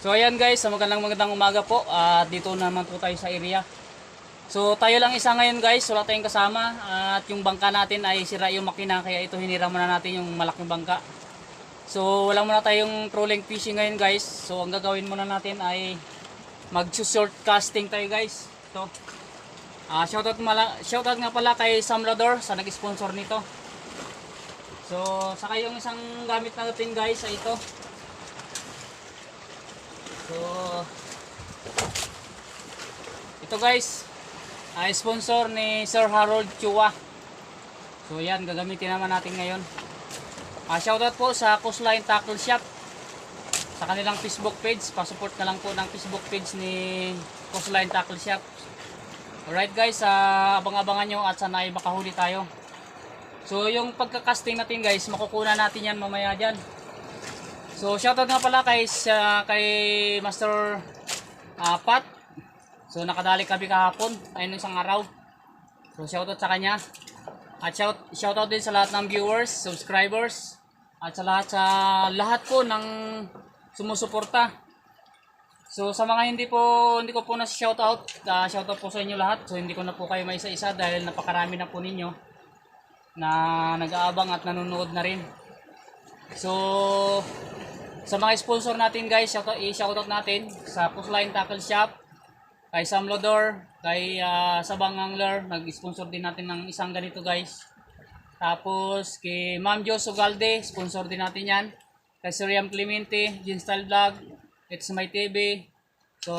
So ayan guys, magandang umaga po. Dito naman po tayo sa area. So tayo lang isa ngayon guys, wala tayong kasama. At yung bangka natin ay sira yung makina, kaya ito hiniram muna natin yung malaking bangka. So wala muna tayong trolling fishing ngayon guys. So ang gagawin muna natin ay mag-short casting tayo guys. Ito. Shoutout nga pala kay Sam Lador sa nag-sponsor nito. So saka yung isang gamit natin guys ay ito. So ito guys ay sponsor ni Sir Harold Chua. So yan, gagamitin naman natin ngayon. Shoutout po sa Coastline Tackle Shop, sa kanilang Facebook page. Pasupport na lang po ng Facebook page ni Coastline Tackle Shop. Alright guys, abang-abangan nyo at sana ay makahuli tayo. So yung pagkakasting natin guys, makukuha natin yan mamaya dyan. So shoutout nga pala kay Master Pat. So nakadali kami kahapon, ayun isang araw. So shoutout sa kanya. At shoutout din sa lahat ng viewers, subscribers, at sa lahat po ng sumusuporta. So sa mga hindi ko po na shoutout, shoutout po sa inyo lahat. So hindi ko na po kayo maisa-isa dahil napakarami na po ninyo na nag-aabang at nanonood na rin. So sa mga sponsor natin guys, i-shoutout natin sa Coastline Tackle Shop, kay Sam Lodor, kay Sabang Angler, nag-sponsor din natin ng isang ganito guys. Tapos kay Ma'am Jo Sugalde, sponsor din natin yan. Kay Sir Riam Clemente, Gin Style Vlog, It's My TV. So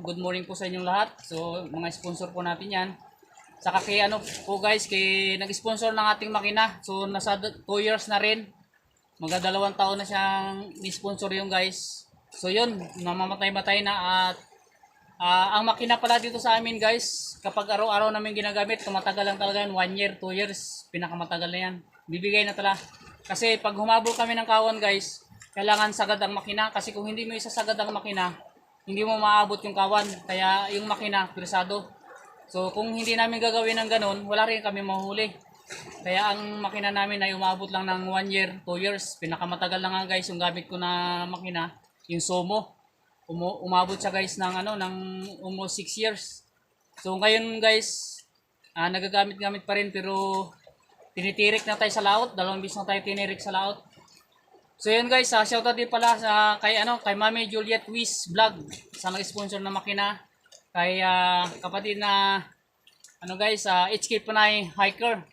good morning po sa inyong lahat. So mga sponsor po natin yan. Saka kay po guys, kay nag-sponsor ng ating makina. So nasa 2 years na rin. Mga 2 taon na siyang ni-sponsor yung guys. So yun, mamamatay-matay na. At ang makina pala dito sa amin guys, kapag araw-araw namin ginagamit, tumatagal lang talaga yan. 1 year, 2 years, pinakamatagal na yan. Bibigay na talaga. Kasi pag humabol kami ng kawan guys, kailangan sagad ang makina. Kasi kung hindi mo isasagad ang makina, hindi mo maabot yung kawan. Kaya yung makina, presado. So kung hindi namin gagawin ng ganun, wala rin kami mahuli. Kaya ang makina namin ay umabot lang ng 1 year, 2 years. Pinakamatagal lang nga guys yung gamit ko na makina, yung Somo. Umabot siya guys ng ng almost 6 years. So ngayon guys, nagagamit-gamit pa rin pero tinitirik na tayo sa laot. 2 bis na tayo tinirik sa laot. So yun guys, shoutout din pala sa kay Mami Juliet Wiz Vlog sa nag-sponsor ng makina. Kay kapatid na guys, HK Panay Hiker.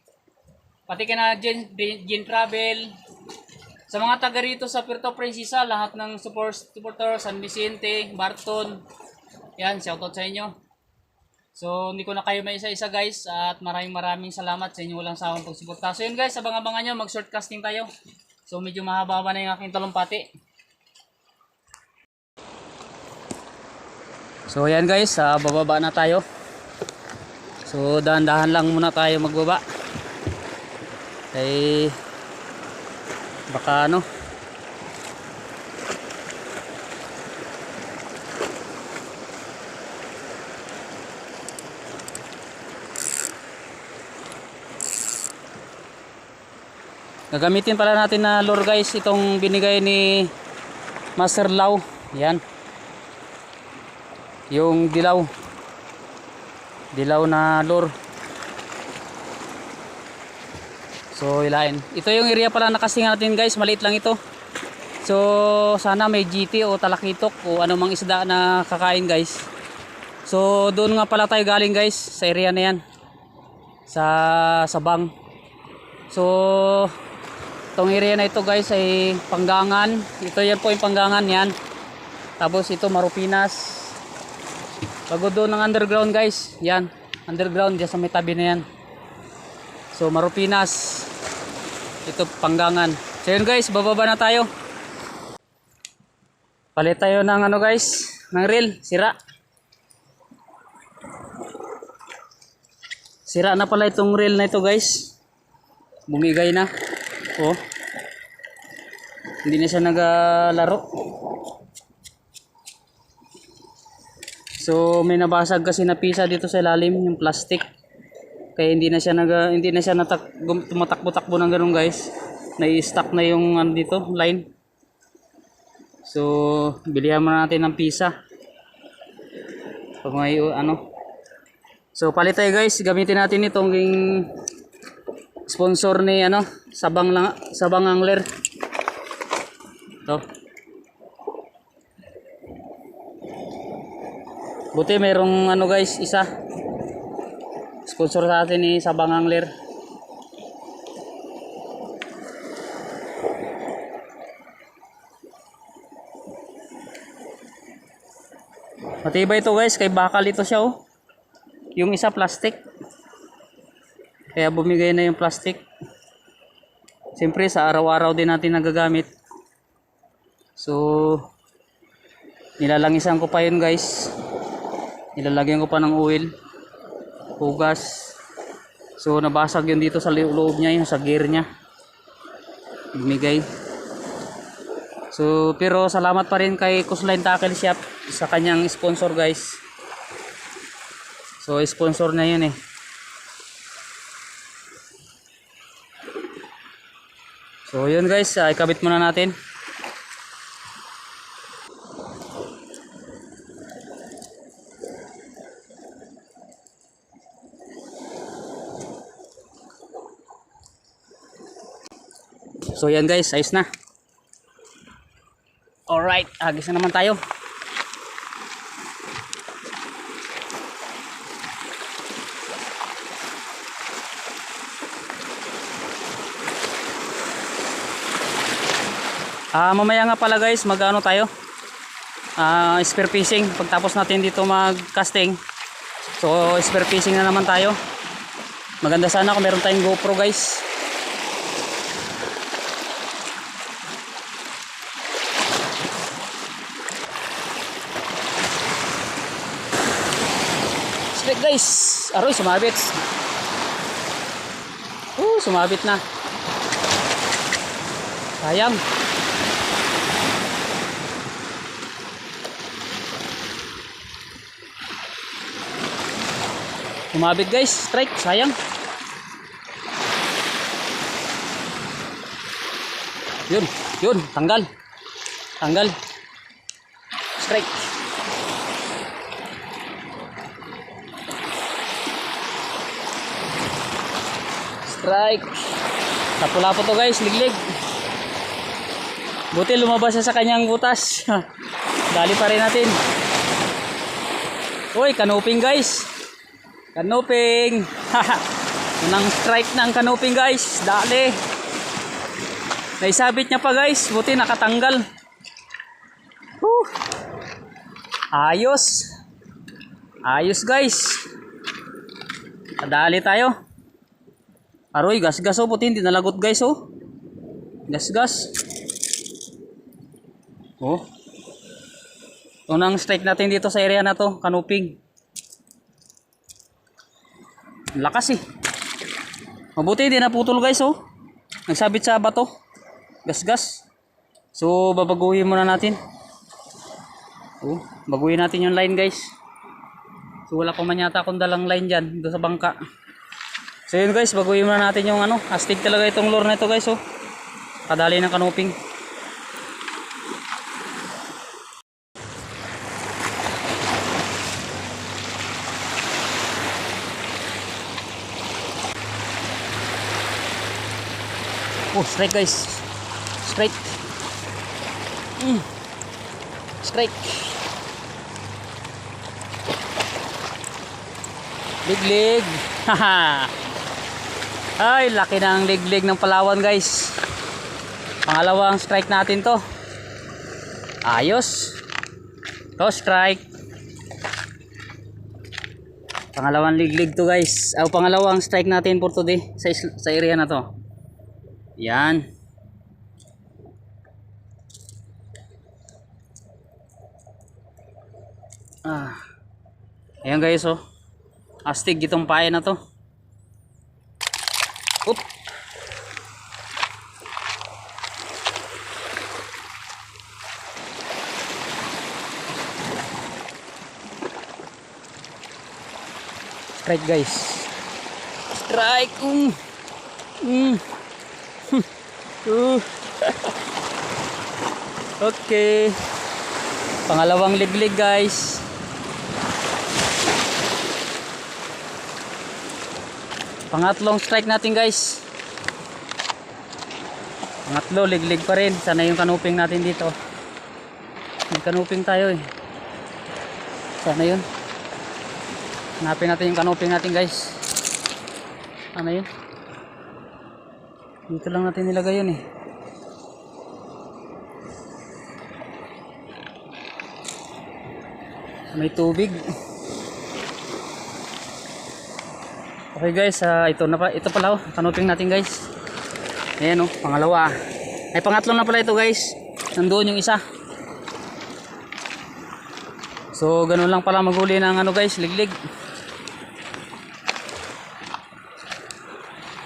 Pati kina Gin Travel. Sa mga taga rito sa Puerto Princesa, lahat ng supporter, San Vicente, Barton. Yan, shoutout sa inyo. So, hindi ko na kayo may isa-isa guys. At maraming salamat sa inyo walang sawang pagsuporta. So yun guys, abang-abangan nyo, mag-short casting tayo. So medyo mahaba na yung aking talumpati. So yan guys, bababa na tayo. So dahan-dahan lang muna tayo magbaba. Ay baka gagamitin pala natin na lure guys, itong binigay ni Master Lau. Yan, yung dilaw na lure. So ilain, ito yung area pala nakasinga natin guys, maliit lang ito. So sana may GT o talakitok o anumang isda na kakain guys. So doon nga pala tayo galing guys, sa area na yan, sa Sabang. So itong area na ito guys ay Panggangan. Ito yan po yung Panggangan yan. Tapos ito Marupinas. Pagod doon ng underground guys. Yan, underground dyan sa may tabi na yan. So Marupinas. Ito panggangan. So yun guys, bababa na tayo. Palit tayo ng ano guys, ng reel, sira. Sira na pala itong reel na ito guys. Bumigay na. Oh. Hindi na siya nagalaro. So may nabasag kasi na pisa dito sa ilalim, yung plastic. Kaya hindi na siya tumatakbo-takbo ng ganun guys. Nai-stuck na yung ano dito, line. So, bilihan muna natin ng pisa. Pag may ano. So, palit tayo guys. Gamitin natin itong sponsor ni ano, Sabang Angler. Ito. Buti mayroong ano guys, isa. Sponsor sa atin ni Sabang Angler. Matibay ito guys, kay bakal ito siya oh. Yung isa plastic. Kaya bumigay na yung plastic. Siyempre sa araw-araw din natin nagagamit. So nilalangisan ko pa yun guys. Nilalagyan ko pa ng oil, hugas. So nabasag yun dito sa loob niya, yung sa gear niya. Bumigay. So pero salamat pa rin kay Coastline Tackle Shop sa kanyang sponsor guys. So sponsor na yun eh. So yun guys, ikabit muna natin. So yan guys, ayos na. Alright, agis na naman tayo. Mamaya nga pala guys, mag-ano tayo? Spear fishing. Pagtapos natin dito mag-casting. So, spear fishing na naman tayo. Maganda sana kung meron tayong GoPro guys. Strike guys. Aroy, sumabit. Sumabit na. Sayang. Sumabit guys, strike, sayang. Yun, tanggal. Strike. Strike. Lapo-lapo to guys, liglig. Buti lumabas siya sa kanyang butas. Dali pa rin natin. Uy, kanuping guys. Kanuping. Unang strike ng kanuping guys. Dali. Naisabit niya pa guys. Buti nakatanggal. Ayos. Ayos guys. Dali tayo. Aroy, gas-gas oh. Buti hindi nalagot guys oh. Gas-gas. Oh. Unang strike natin dito sa area na to. Kanuping. Lakas eh. Mabuti hindi naputol guys oh. Nagsabit sa bato. Gas-gas. So babaguhin muna natin. Baguhin natin yung line guys. So wala pa man yata akong dalang line dyan doon sa bangka. So yun guys, baguhin muna natin yung ano. Astig talaga itong lure na ito guys oh. Kadali ng kanuping. Strike guys. Strike. Strike. Liglig. Haha. Ay, laki ng liglig ng Palawan guys. Pangalawang strike natin to. Ayos. To strike. Pangalawang liglig to guys. Pangalawang strike natin for today sa area na to. Yan. Ayan guys, oh. Astig itong pae na to. Oop. Strike guys. Strike. Okay. Pangalawang liglig guys. Pangatlong strike natin guys. Pangatlo, liglig pa rin. Sana yung kanuping natin dito. May kanuping tayo eh. Sana yun. Hanapin natin yung kanuping natin guys. Ano yun? Dito lang natin nilagay yun eh. May tubig. Okay guys, ito pala oh, kanuping natin guys. Ayan oh, pangalawa. Ay pangatlo na pala ito guys. Nandoon yung isa. So ganun lang pala maghuli ng ano guys, liglig.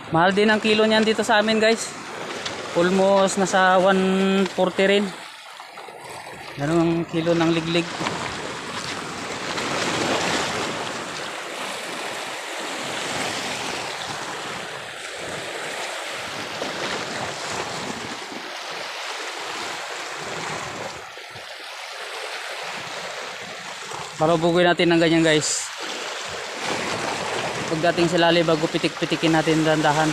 Mahal din ang kilo niyan dito sa amin guys. Almost nasa 140 rin. Ganun ang kilo ng liglig. Parubugoy natin ng ganyan guys. Pagdating sa lalim bago pitik-pitikin natin dandahan.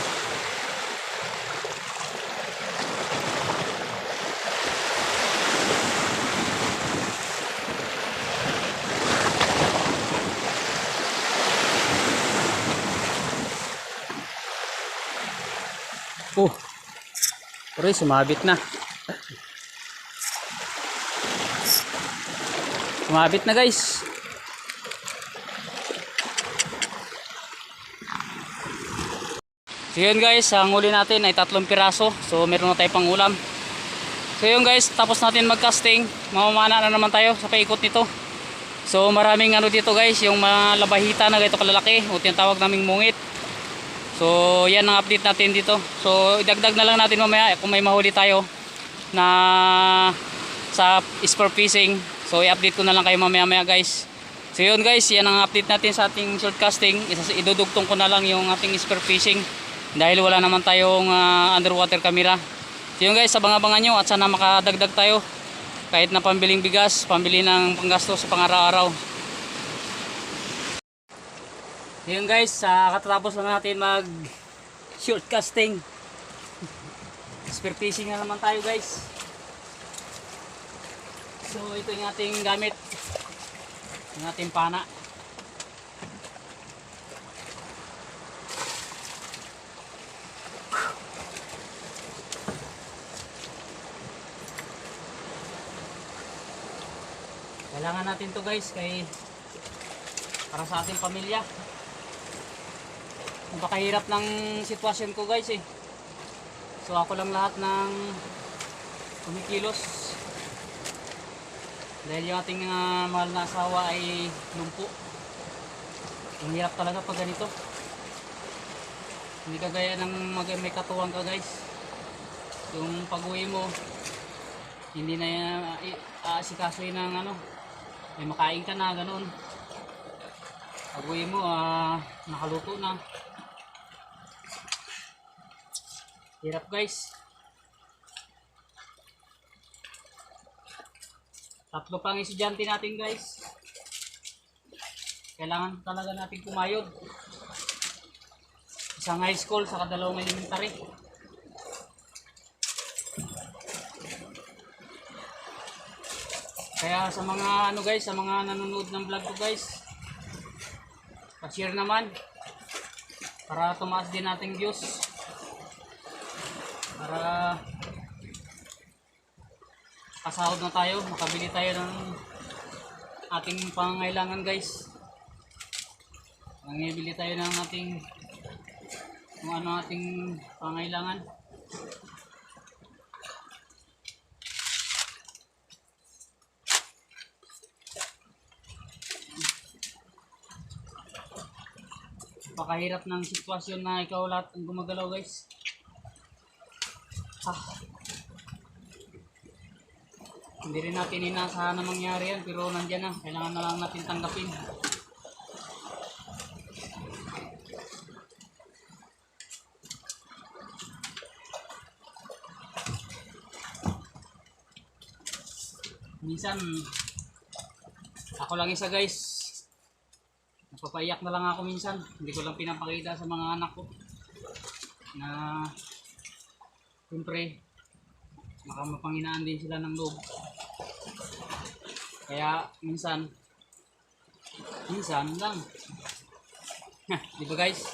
Pero sumabit na. Sumabit na guys. So yun guys, ang huli natin ay 3 piraso. So meron na tayong pangulam. So yun guys, tapos natin mag-casting. Mamamana na naman tayo sa paikot nito. So maraming ano dito guys, yung mga labahita na ganito kalalaki, o tinatawag naming mungit. So yan ang update natin dito. So idagdag na lang natin mamaya kung may mahuli tayo na sa spur fishing. So i-update ko na lang kayo mamaya guys. So yun guys, yan ang update natin sa ating short casting. Idudugtong ko na lang yung ating spur fishing dahil wala naman tayong underwater camera. So yun guys, abang-abangan nyo at sana makadagdag tayo kahit na pambiling bigas, pambili ng panggasto sa pang-araw-araw. Yun guys, katatapos lang natin mag short casting. Spear fishing na naman tayo guys. So ito yung ating gamit, yung ating pana. Kailangan natin to guys para sa ating pamilya. Napakahirap ng sitwasyon ko guys eh. So ako lang lahat ng kumikilos. Dahil yung ating mahal na asawa ay lumpo. Ang hirap talaga pag ganito. Hindi kagaya ng may katuwang ka guys. Yung pag-uwi mo, hindi na aasikasoy ng ano, may makain ka na ganoon. Pag-uwi mo, nakaluto na. Hirap guys. 3 pang estudyante natin guys. Kailangan talaga natin kumayod. Isang high school saka 2 elementary. Kaya sa mga ano guys, sa mga nanonood ng vlog ko guys, pa-share naman para tumaas din nating views. Para kasahod na tayo, makabili tayo ng ating pangangailangan guys. Nangibili tayo ng ating kung ano ating pangangailangan. Pakahirap ng sitwasyon na ikaw lahat ang gumagalaw guys. Hindi rin natin inasahan na mangyari yan, pero nandyan na. Kailangan na lang natin tanggapin. Minsan ako lang isa guys, napapaiyak na lang ako minsan. Hindi ko lang pinapakita sa mga anak ko na siyempre baka mapanghinaan din sila ng loob. Kaya minsan lang di ba guys,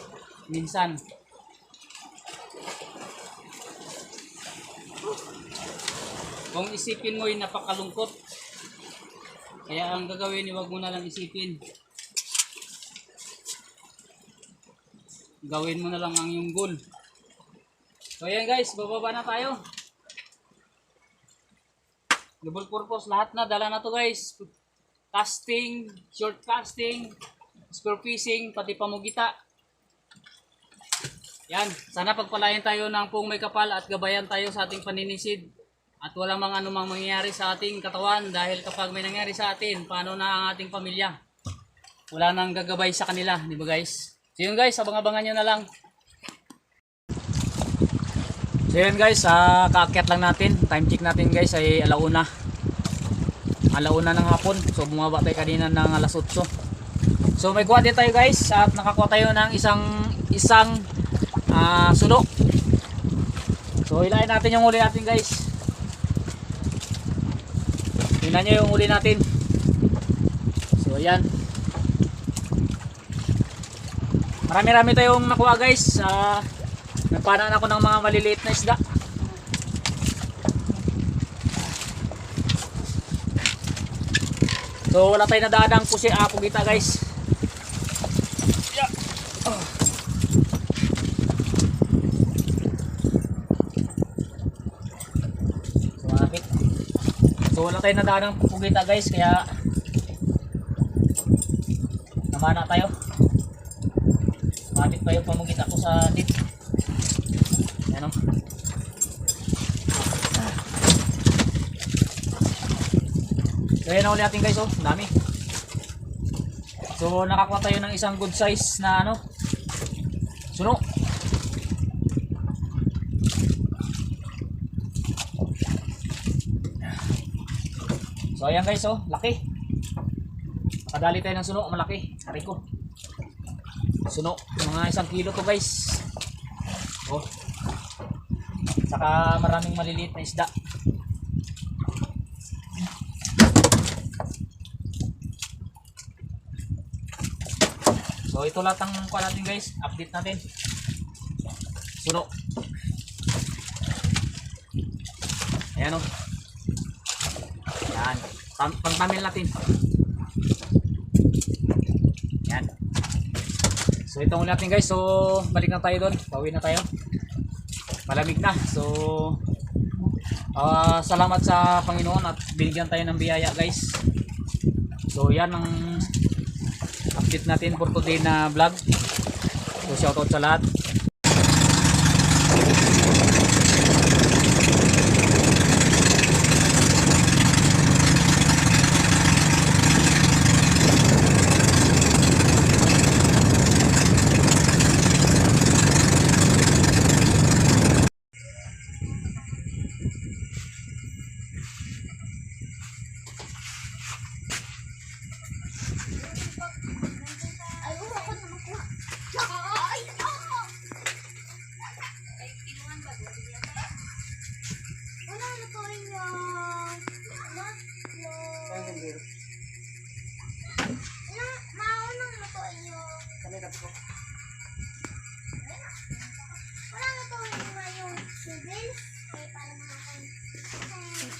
minsan kung isipin mo yung napakalungkot. Kaya ang gagawin, huwag mo na lang isipin. Gawin mo na lang ang yung goal. So ayan guys, bababa na tayo. Double purpose, lahat na, dala na to guys. Casting, short casting, spear fishing, pati pamugita. Yan, sana pagpalain tayo ng pong may kapal at gabayan tayo sa ating paninisid. At walang mga anumang mangyayari sa ating katawan, dahil kapag may nangyari sa atin, paano na ang ating pamilya? Wala nang gagabay sa kanila, di ba guys? So yun guys, abang-abangan nyo na lang. So yun guys, kaakyat lang natin. Time check natin guys ay alauna. Alauna ng hapon. So bumaba tayo kanina ng alas 8. So may kuha din tayo guys, at nakakuha tayo ng isang suno. So ilahin natin yung huli natin guys. Tingnan nyo yung huli natin. So ayan. Marami-rami tayong nakuha guys. Nagpanaan ako ng mga maliliit na isda. So wala tayong nadaan ng pugita guys. Yeah. So wala tayong nadaan ng pugita guys, kaya namana tayo. Mabit pa yung pamugita ko sa dit. Ayan o. So yan ang uli natin guys, oh, dami. So nakakuha tayo ng isang good size na suno. So ayan guys, oh, laki. Nakadali tayo ng suno, malaki. Hari ko. Suno, mga 1 kilo to guys. Oh. Saka maraming maliliit na isda. So ito lahat ang kuha natin guys, update natin. Suno. Ayan o. Yan. Pang-tamil natin. Yan. So itong natin guys. So balik na tayo doon. Pauwi na tayo. Malamig na. So salamat sa Panginoon at binigyan tayo ng biyaya guys. So yan ang update natin for today na vlog. So shoutout sa lahat.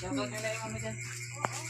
Shoutout nyo na yung ano dyan. Oo.